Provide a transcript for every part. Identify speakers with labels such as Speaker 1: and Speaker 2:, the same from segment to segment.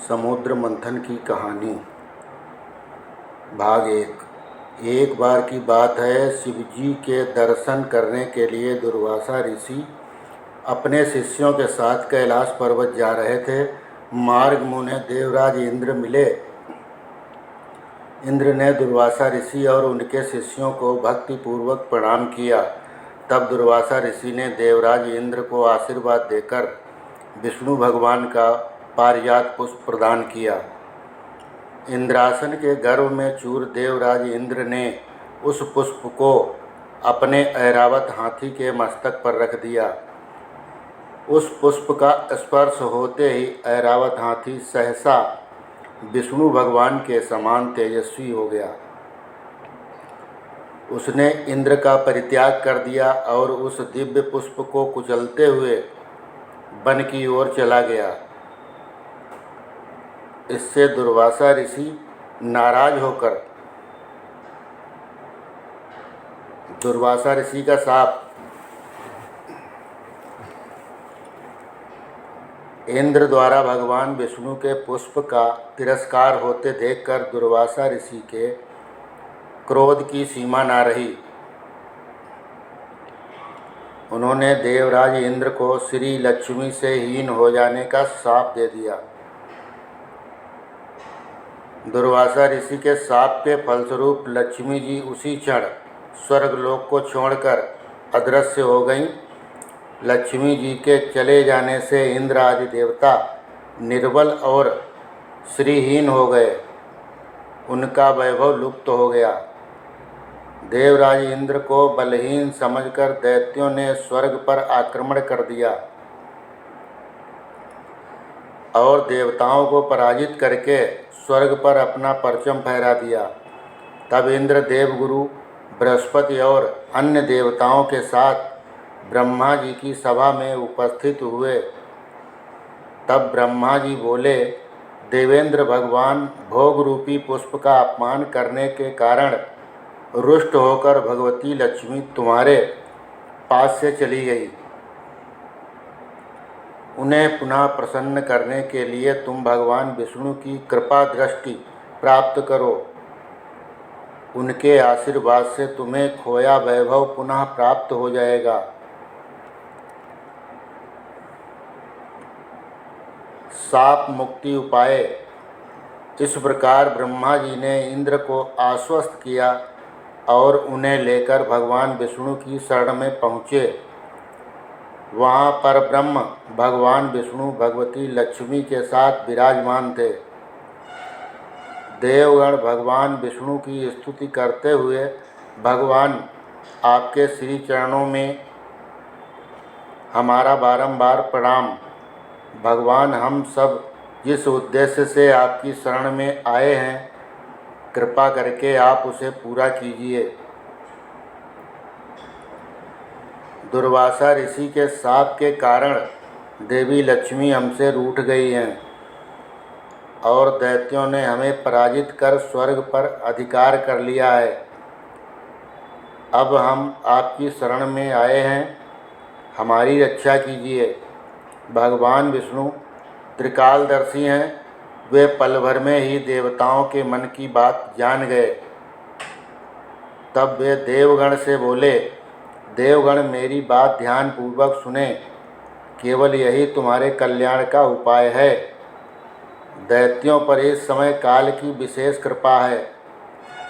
Speaker 1: समुद्र मंथन की कहानी। भाग एक बार की बात है, शिवजी के दर्शन करने के लिए दुर्वासा ऋषि अपने शिष्यों के साथ कैलाश पर्वत जा रहे थे। मार्ग में उन्हें देवराज इंद्र मिले। इंद्र ने दुर्वासा ऋषि और उनके शिष्यों को भक्तिपूर्वक प्रणाम किया। तब दुर्वासा ऋषि ने देवराज इंद्र को आशीर्वाद देकर विष्णु भगवान का पारिजात पुष्प प्रदान किया। इंद्रासन के गर्भ में चूर देवराज इंद्र ने उस पुष्प को अपने ऐरावत हाथी के मस्तक पर रख दिया। उस पुष्प का स्पर्श होते ही ऐरावत हाथी सहसा विष्णु भगवान के समान तेजस्वी हो गया। उसने इंद्र का परित्याग कर दिया और उस दिव्य पुष्प को कुचलते हुए वन की ओर चला गया। इससे दुर्वासा ऋषि नाराज होकर दुर्वासा ऋषि का शाप। इंद्र द्वारा भगवान विष्णु के पुष्प का तिरस्कार होते देखकर दुर्वासा ऋषि के क्रोध की सीमा न रही। उन्होंने देवराज इंद्र को श्री लक्ष्मी से हीन हो जाने का शाप दे दिया। दुर्वासा ऋषि के शाप के फलस्वरूप लक्ष्मी जी उसी क्षण स्वर्गलोक को छोड़कर अदृश्य हो गईं। लक्ष्मी जी के चले जाने से इंद्र आदि देवता निर्बल और श्रीहीन हो गए। उनका वैभव लुप्त हो गया। देवराज इंद्र को बलहीन समझकर दैत्यों ने स्वर्ग पर आक्रमण कर दिया और देवताओं को पराजित करके स्वर्ग पर अपना परचम फहरा दिया। तब इंद्र देवगुरु बृहस्पति और अन्य देवताओं के साथ ब्रह्मा जी की सभा में उपस्थित हुए। तब ब्रह्मा जी बोले, देवेंद्र भगवान भोग रूपी पुष्प का अपमान करने के कारण रुष्ट होकर भगवती लक्ष्मी तुम्हारे पास से चली गई। उन्हें पुनः प्रसन्न करने के लिए तुम भगवान विष्णु की कृपा दृष्टि प्राप्त करो। उनके आशीर्वाद से तुम्हें खोया वैभव पुनः प्राप्त हो जाएगा। शाप मुक्ति उपाय। इस प्रकार ब्रह्मा जी ने इंद्र को आश्वस्त किया और उन्हें लेकर भगवान विष्णु की शरण में पहुँचे। वहाँ पर ब्रह्म भगवान विष्णु भगवती लक्ष्मी के साथ विराजमान थे। देवगण भगवान विष्णु की स्तुति करते हुए, भगवान आपके श्री चरणों में हमारा बारंबार प्रणाम। भगवान, हम सब जिस उद्देश्य से आपकी शरण में आए हैं, कृपा करके आप उसे पूरा कीजिए। दुर्वासा ऋषि के शाप के कारण देवी लक्ष्मी हमसे रूठ गई हैं और दैत्यों ने हमें पराजित कर स्वर्ग पर अधिकार कर लिया है। अब हम आपकी शरण में आए हैं, हमारी रक्षा कीजिए। भगवान विष्णु त्रिकालदर्शी हैं। वे पल भर में ही देवताओं के मन की बात जान गए। तब वे देवगण से बोले, देवगण मेरी बात ध्यानपूर्वक सुने। केवल यही तुम्हारे कल्याण का उपाय है। दैत्यों पर इस समय काल की विशेष कृपा है,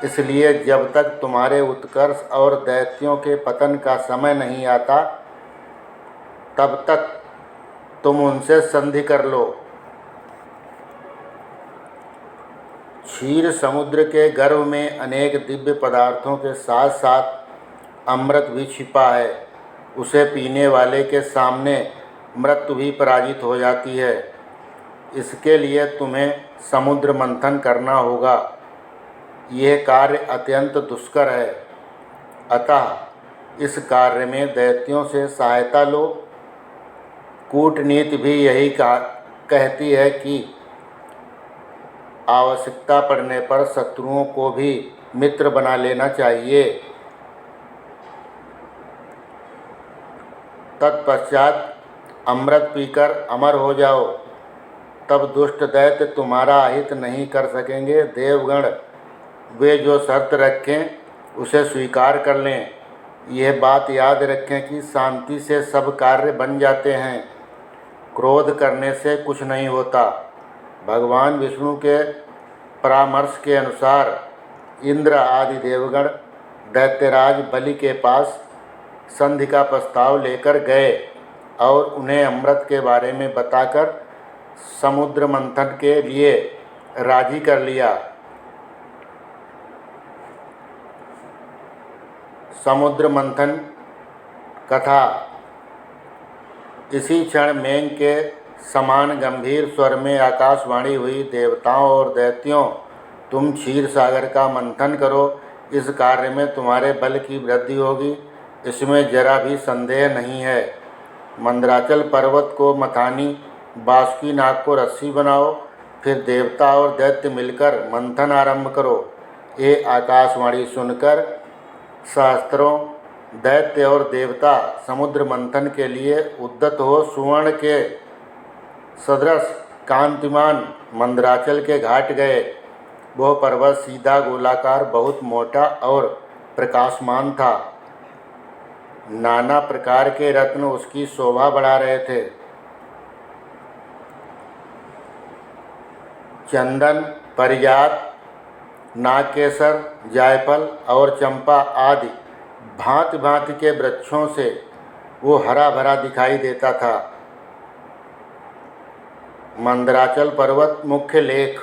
Speaker 1: इसलिए जब तक तुम्हारे उत्कर्ष और दैत्यों के पतन का समय नहीं आता, तब तक तुम उनसे संधि कर लो। क्षीर समुद्र के गर्भ में अनेक दिव्य पदार्थों के साथ साथ अमृत भी छिपा है। उसे पीने वाले के सामने मृत्यु भी पराजित हो जाती है। इसके लिए तुम्हें समुद्र मंथन करना होगा। यह कार्य अत्यंत दुष्कर है, अतः इस कार्य में दैत्यों से सहायता लो। कूटनीति भी यही कहती है कि आवश्यकता पड़ने पर शत्रुओं को भी मित्र बना लेना चाहिए। तत्पश्चात अमृत पीकर अमर हो जाओ। तब दुष्ट दैत्य तुम्हारा अहित नहीं कर सकेंगे। देवगण वे जो शर्त रखें उसे स्वीकार कर लें। यह बात याद रखें कि शांति से सब कार्य बन जाते हैं, क्रोध करने से कुछ नहीं होता। भगवान विष्णु के परामर्श के अनुसार इंद्र आदि देवगण दैत्यराज बलि के पास संधि का प्रस्ताव लेकर गए और उन्हें अमृत के बारे में बताकर समुद्र मंथन के लिए राजी कर लिया। समुद्र मंथन कथा। इसी क्षण मेघ के समान गंभीर स्वर में आकाशवाणी हुई, देवताओं और दैत्यों, तुम क्षीर सागर का मंथन करो। इस कार्य में तुम्हारे बल की वृद्धि होगी, इसमें जरा भी संदेह नहीं है। मंदराचल पर्वत को मथानी, बासुकी नाग को रस्सी बनाओ, फिर देवता और दैत्य मिलकर मंथन आरंभ करो। ये आकाशवाणी सुनकर सहस्त्रों दैत्य और देवता समुद्र मंथन के लिए उद्यत हो सुवर्ण के सदृश कांतिमान मंदराचल के घाट गए। वह पर्वत सीधा गोलाकार, बहुत मोटा और प्रकाशमान था। नाना प्रकार के रत्न उसकी शोभा बढ़ा रहे थे। चंदन, परिजात, नागकेसर, जायफल और चंपा आदि भांति भांति के वृक्षों से वो हरा भरा दिखाई देता था। मंदराचल पर्वत मुख्य लेख।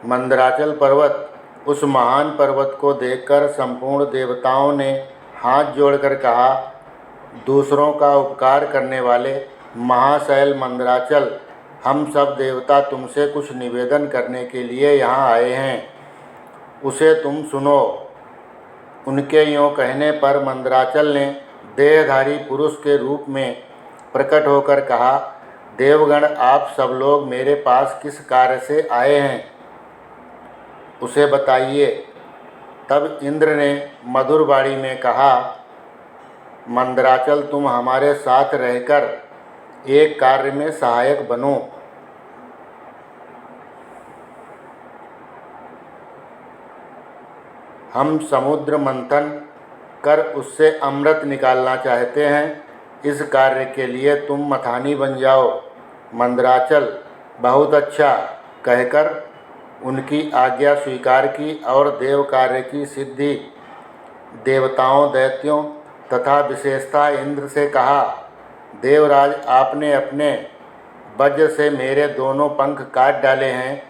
Speaker 1: मंदराचल पर्वत, उस महान पर्वत को देखकर संपूर्ण देवताओं ने हाथ जोड़कर कहा, दूसरों का उपकार करने वाले महाशैल मंदराचल, हम सब देवता तुमसे कुछ निवेदन करने के लिए यहाँ आए हैं, उसे तुम सुनो। उनके यों कहने पर मंदराचल ने देहधारी पुरुष के रूप में प्रकट होकर कहा, देवगण, आप सब लोग मेरे पास किस कार्य से आए हैं, उसे बताइए। तब इंद्र ने मधुर वाणी में कहा, मंदराचल, तुम हमारे साथ रहकर एक कार्य में सहायक बनो। हम समुद्र मंथन कर उससे अमृत निकालना चाहते हैं। इस कार्य के लिए तुम मथानी बन जाओ। मंदराचल बहुत अच्छा कहकर उनकी आज्ञा स्वीकार की और देव कार्य की सिद्धि देवताओं, दैत्यों तथा विशेषतः इंद्र से कहा, देवराज, आपने अपने वज्र से मेरे दोनों पंख काट डाले हैं,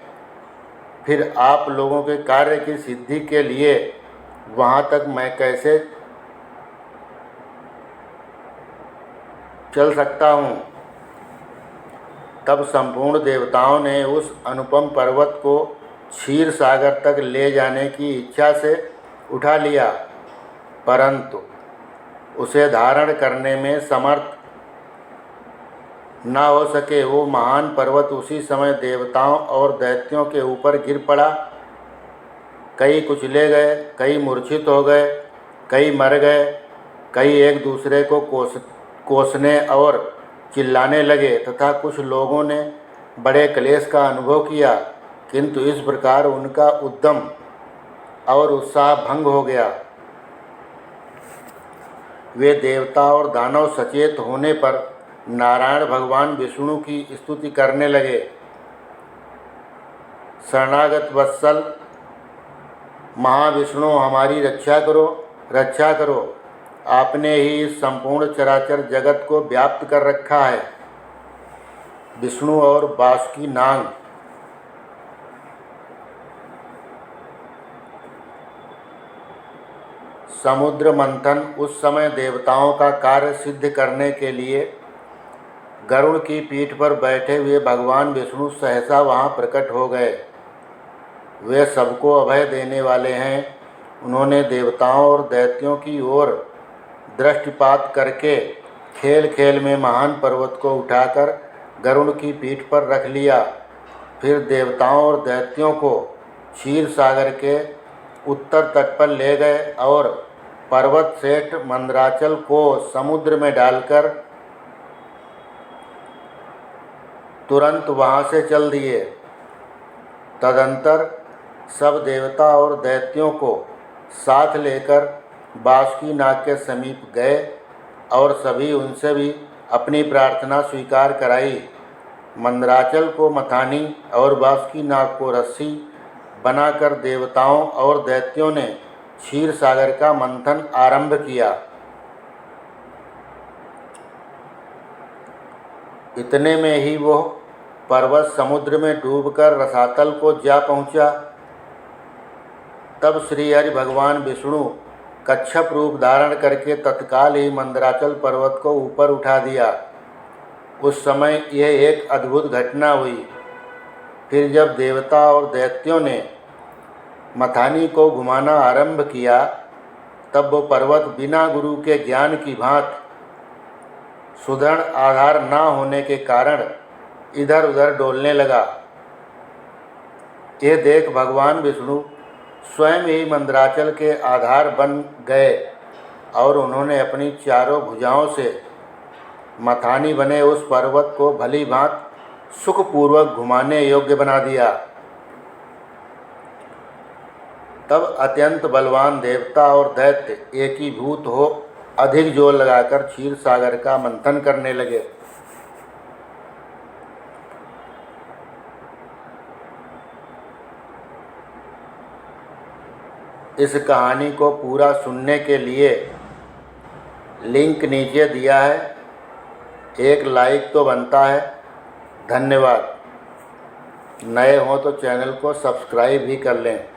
Speaker 1: फिर आप लोगों के कार्य की सिद्धि के लिए वहाँ तक मैं कैसे चल सकता हूँ। तब संपूर्ण देवताओं ने उस अनुपम पर्वत को क्षीर सागर तक ले जाने की इच्छा से उठा लिया, परंतु उसे धारण करने में समर्थ न हो सके। वो महान पर्वत उसी समय देवताओं और दैत्यों के ऊपर गिर पड़ा। कई कुचले गए, कई मूर्छित हो गए, कई मर गए, कई एक दूसरे को कोसने और चिल्लाने लगे तथा कुछ लोगों ने बड़े क्लेश का अनुभव किया, किंतु इस प्रकार उनका उद्यम और उत्साह भंग हो गया। वे देवता और दानव सचेत होने पर नारायण भगवान विष्णु की स्तुति करने लगे। शरणागत वत्सल महाविष्णु, हमारी रक्षा करो, रक्षा करो। आपने ही इस संपूर्ण चराचर जगत को व्याप्त कर रखा है। विष्णु और बासुकी नाग। समुद्र मंथन। उस समय देवताओं का कार्य सिद्ध करने के लिए गरुड़ की पीठ पर बैठे हुए भगवान विष्णु सहसा वहाँ प्रकट हो गए। वे सबको अभय देने वाले हैं। उन्होंने देवताओं और दैत्यों की ओर दृष्टिपात करके खेल खेल में महान पर्वत को उठाकर गरुड़ की पीठ पर रख लिया। फिर देवताओं और दैत्यों को क्षीर सागर के उत्तर तट पर ले गए और पर्वत श्रेष्ठ मंदराचल को समुद्र में डालकर तुरंत वहाँ से चल दिए। तदंतर सब देवता और दैत्यों को साथ लेकर बासुकीनाग के समीप गए और सभी उनसे भी अपनी प्रार्थना स्वीकार कराई। मंदराचल को मथानी और बासुकीनाग को रस्सी बनाकर देवताओं और दैत्यों ने क्षीर सागर का मंथन आरंभ किया। इतने में ही वह पर्वत समुद्र में डूबकर रसातल को जा पहुंचा। तब श्री हरि भगवान विष्णु कच्छप रूप धारण करके तत्काल ही मंदराचल पर्वत को ऊपर उठा दिया। उस समय यह एक अद्भुत घटना हुई। फिर जब देवता और दैत्यों ने मथानी को घुमाना आरंभ किया, तब वो पर्वत बिना गुरु के ज्ञान की भांति सुदृढ़ आधार न होने के कारण इधर उधर डोलने लगा। ये देख भगवान विष्णु स्वयं ही मंदराचल के आधार बन गए और उन्होंने अपनी चारों भुजाओं से मथानी बने उस पर्वत को भली भांति सुखपूर्वक घुमाने योग्य बना दिया। तब अत्यंत बलवान देवता और दैत्य एकीभूत हो अधिक जोर लगाकर क्षीर सागर का मंथन करने लगे। इस कहानी को पूरा सुनने के लिए लिंक नीचे दिया है, एक लाइक तो बनता है। धन्यवाद। नए हों तो चैनल को सब्सक्राइब भी कर लें।